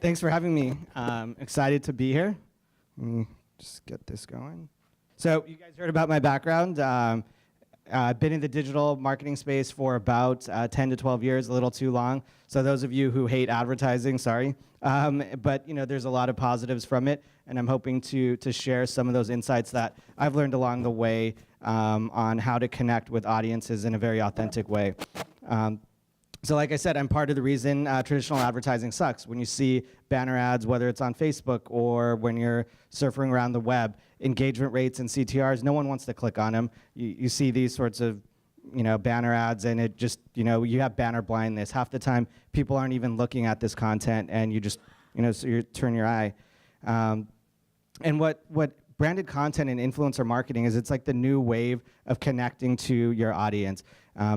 Thanks for having me. Excited to be here. Let me just get this going. So you guys heard about my background. I've been in the digital marketing space for about 10 to 12 years, a little too long. So those of you who hate advertising, sorry. But there's a lot of positives from it, and I'm hoping to share some of those insights that I've learned along the way on how to connect with audiences in a very authentic way. So like I said, I'm part of the reason traditional advertising sucks. When you see banner ads, whether it's on Facebook or when you're surfing around the web, engagement rates and CTRs, no one wants to click on them. You see these sorts of banner ads, and it just, you have banner blindness. Half the time, people aren't even looking at this content, and you just, so you turn your eye. And what branded content and influencer marketing is, it's like the new wave of connecting to your audience.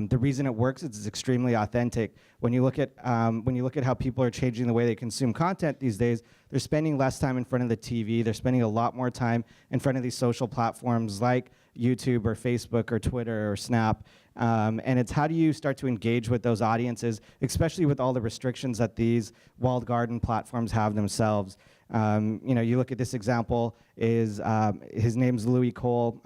The reason it works is it's extremely authentic. When you look at how people are changing the way they consume content these days, they're spending less time in front of the TV. They're spending a lot more time in front of these social platforms like YouTube or Facebook or Twitter or Snap. And it's how do you start to engage with those audiences, especially with all the restrictions that these walled garden platforms have themselves. You look at this example, his name's Louis Cole.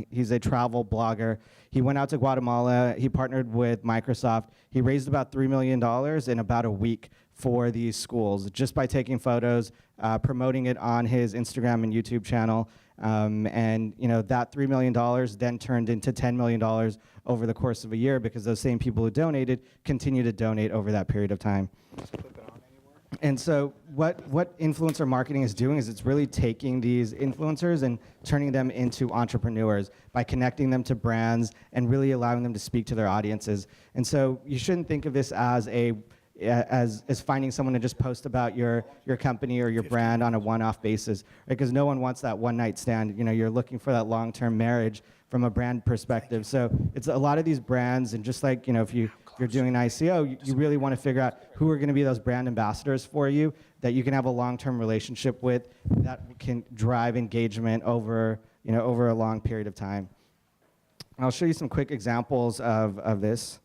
He's a travel blogger. He went out to Guatemala. He partnered with Microsoft. He raised about $3 million in about a week for these schools, just by taking photos, promoting it on his Instagram and YouTube channel. And that $3 million then turned into $10 million over the course of a year, because those same people who donated continue to donate over that period of time. And so what influencer marketing is doing is it's really taking these influencers and turning them into entrepreneurs by connecting them to brands and really allowing them to speak to their audiences. And so you shouldn't think of this as as finding someone to just post about your company or your brand on a one-off basis, right? Because no one wants that one-night stand. You're looking for that long-term marriage from a brand perspective. So it's a lot of these brands, and just like if you're doing an ICO, you really want to figure out who are going to be those brand ambassadors for you that you can have a long-term relationship with, that can drive engagement over a long period of time. I'll show you some quick examples of this.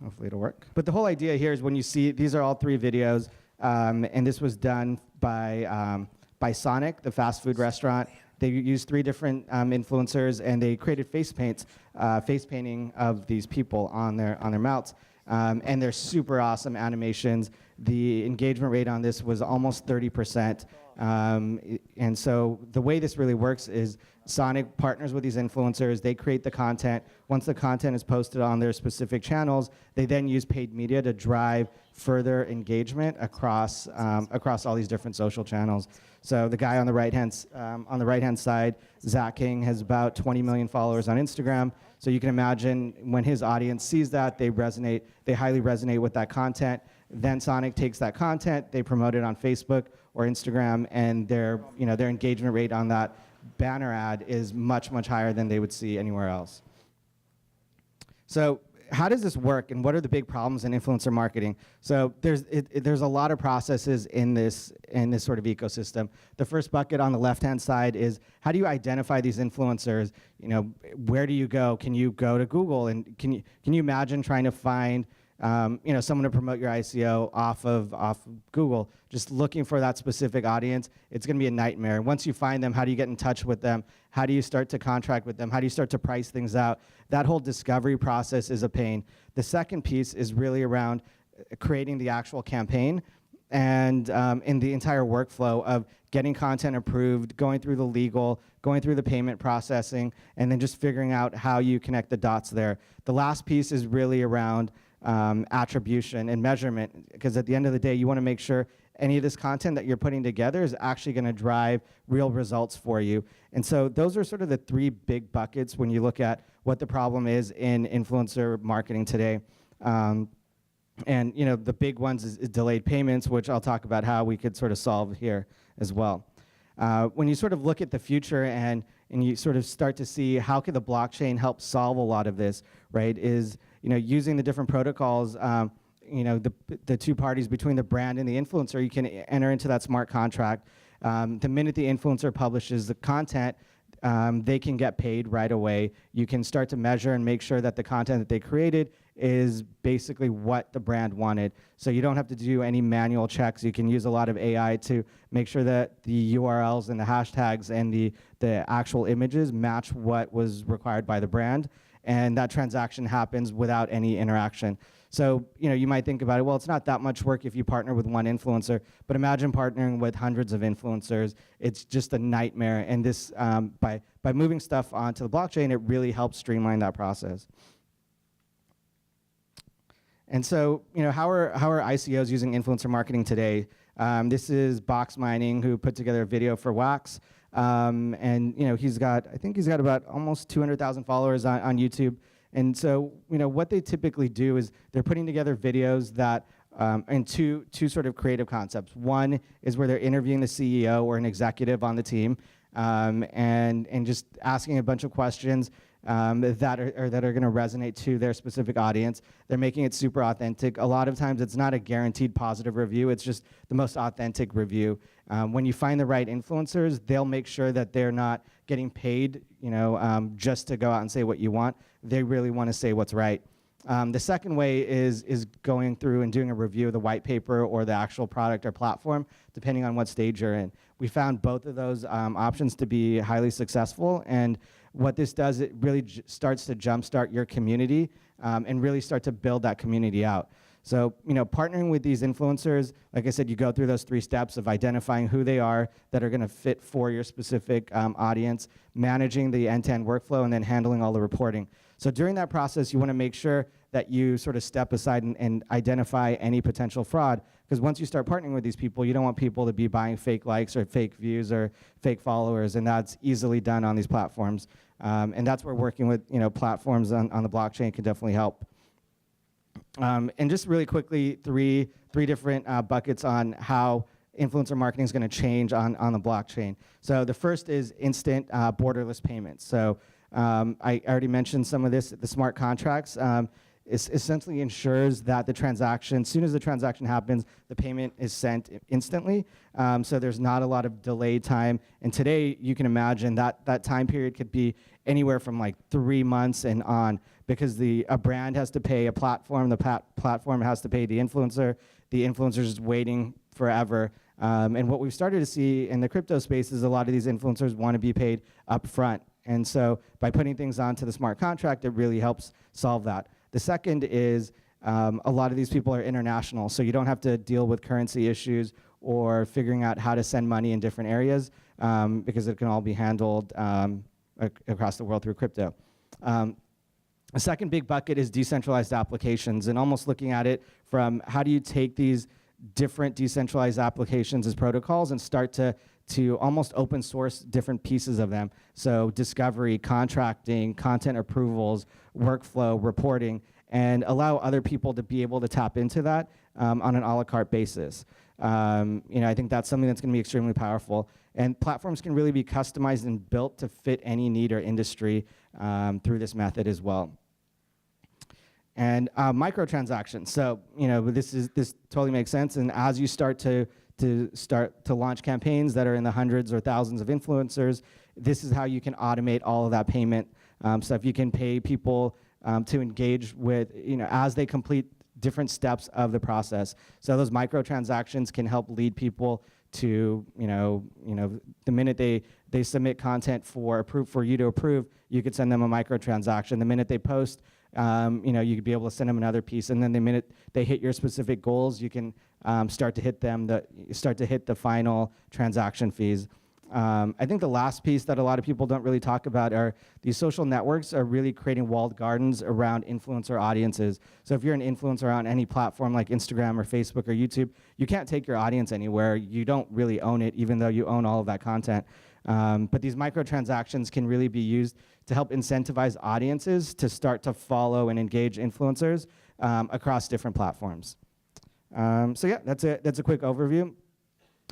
Hopefully it'll work. But the whole idea here is, when you see, these are all 3 videos, and this was done by Sonic, the fast food restaurant. They used 3 different influencers, and they created face painting of these people on their mouths. And they're super awesome animations. The engagement rate on this was almost 30%. And so the way this really works is Sonic partners with these influencers. They create the content. Once the content is posted on their specific channels, they then use paid media to drive further engagement across all these different social channels. So the guy on the right hand side, Zach King, has about 20 million followers on Instagram. So you can imagine when his audience sees that, they highly resonate with that content. Then Sonic takes that content, they promote it on Facebook or Instagram, and their engagement rate on that banner ad is much, much higher than they would see anywhere else. So how does this work, and what are the big problems in influencer marketing? So there's a lot of processes in this sort of ecosystem. The first bucket on the left-hand side is, how do you identify these influencers? Where do you go? Can you go to Google, and can you imagine trying to find someone to promote your ICO off of Google, just looking for that specific audience? It's going to be a nightmare. Once you find them, how do you get in touch with them? How do you start to contract with them? How do you start to price things out? That whole discovery process is a pain. The second piece is really around creating the actual campaign, and in the entire workflow of getting content approved, going through the legal, going through the payment processing, and then just figuring out how you connect the dots there. The last piece is really around attribution and measurement, because at the end of the day, you want to make sure any of this content that you're putting together is actually going to drive real results for you. And so those are sort of the 3 big buckets when you look at what the problem is in influencer marketing today. And the big ones is delayed payments, which I'll talk about how we could sort of solve here as well. When you sort of look at the future and you sort of start to see how could the blockchain help solve a lot of this, right, is using the different protocols, the 2 parties between the brand and the influencer, you can enter into that smart contract. The minute the influencer publishes the content, they can get paid right away. You can start to measure and make sure that the content that they created is basically what the brand wanted. So you don't have to do any manual checks. You can use a lot of AI to make sure that the URLs and the hashtags and the actual images match what was required by the brand, and that transaction happens without any interaction. So you might think about it, well, it's not that much work if you partner with one influencer, but imagine partnering with hundreds of influencers. It's just a nightmare, and this, by moving stuff onto the blockchain, it really helps streamline that process. And so, how are ICOs using influencer marketing today? This is Box Mining, who put together a video for Wax. And I think he's got about almost 200,000 followers on YouTube. And so, what they typically do is they're putting together videos that, and two sort of creative concepts. One is where they're interviewing the CEO or an executive on the team, and just asking a bunch of questions that are going to resonate to their specific audience. They're making it super authentic. A lot of times it's not a guaranteed positive review, it's just the most authentic review. When you find the right influencers, they'll make sure that they're not getting paid just to go out and say what you want. They really want to say what's right. The second way is going through and doing a review of the white paper or the actual product or platform, depending on what stage you're in. We found both of those options to be highly successful, and what this does, it really starts to jumpstart your community and really start to build that community out. So, partnering with these influencers, like I said, you go through those 3 steps of identifying who they are that are going to fit for your specific audience, managing the end-to-end workflow, and then handling all the reporting. So during that process, you want to make sure that you sort of step aside and identify any potential fraud, because once you start partnering with these people, you don't want people to be buying fake likes or fake views or fake followers, and that's easily done on these platforms. And that's where working with platforms on the blockchain can definitely help. And just really quickly, three different buckets on how influencer marketing is going to change on the blockchain. So the first is instant borderless payments. So I already mentioned some of this. The smart contracts essentially ensures that the transaction, as soon as the transaction happens, the payment is sent instantly. So there's not a lot of delay time. And today, you can imagine that time period could be anywhere from like 3 months and on, because a brand has to pay a platform, the platform has to pay the influencer is waiting forever. And what we've started to see in the crypto space is a lot of these influencers want to be paid up front. And so by putting things onto the smart contract, it really helps solve that. The second is a lot of these people are international, so you don't have to deal with currency issues or figuring out how to send money in different areas, because it can all be handled across the world through crypto. A second big bucket is decentralized applications, and almost looking at it from how do you take these different decentralized applications as protocols and start to almost open source different pieces of them. So discovery, contracting, content approvals, workflow, reporting, and allow other people to be able to tap into that on an a la carte basis. I think that's something that's going to be extremely powerful. And platforms can really be customized and built to fit any need or industry through this method as well. And microtransactions. So this totally makes sense. And as you start to launch campaigns that are in the hundreds or thousands of influencers, this is how you can automate all of that payment. So if you can pay people to engage with, as they complete different steps of the process. So those microtransactions can help lead people to, the minute they submit content for you to approve, you could send them a microtransaction. The minute they post, you could be able to send them another piece, and then the minute they hit your specific goals, you can start to hit the final transaction fees. I think the last piece that a lot of people don't really talk about are these social networks are really creating walled gardens around influencer audiences. So if you're an influencer on any platform like Instagram or Facebook or YouTube, you can't take your audience anywhere. You don't really own it, even though you own all of that content. But these microtransactions can really be used to help incentivize audiences to start to follow and engage influencers across different platforms. So yeah, that's a quick overview.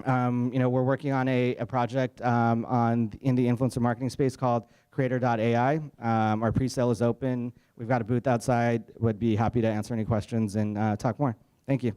We're working on a project in the influencer marketing space called Creator.ai. Our pre-sale is open. We've got a booth outside. Would be happy to answer any questions and talk more. Thank you.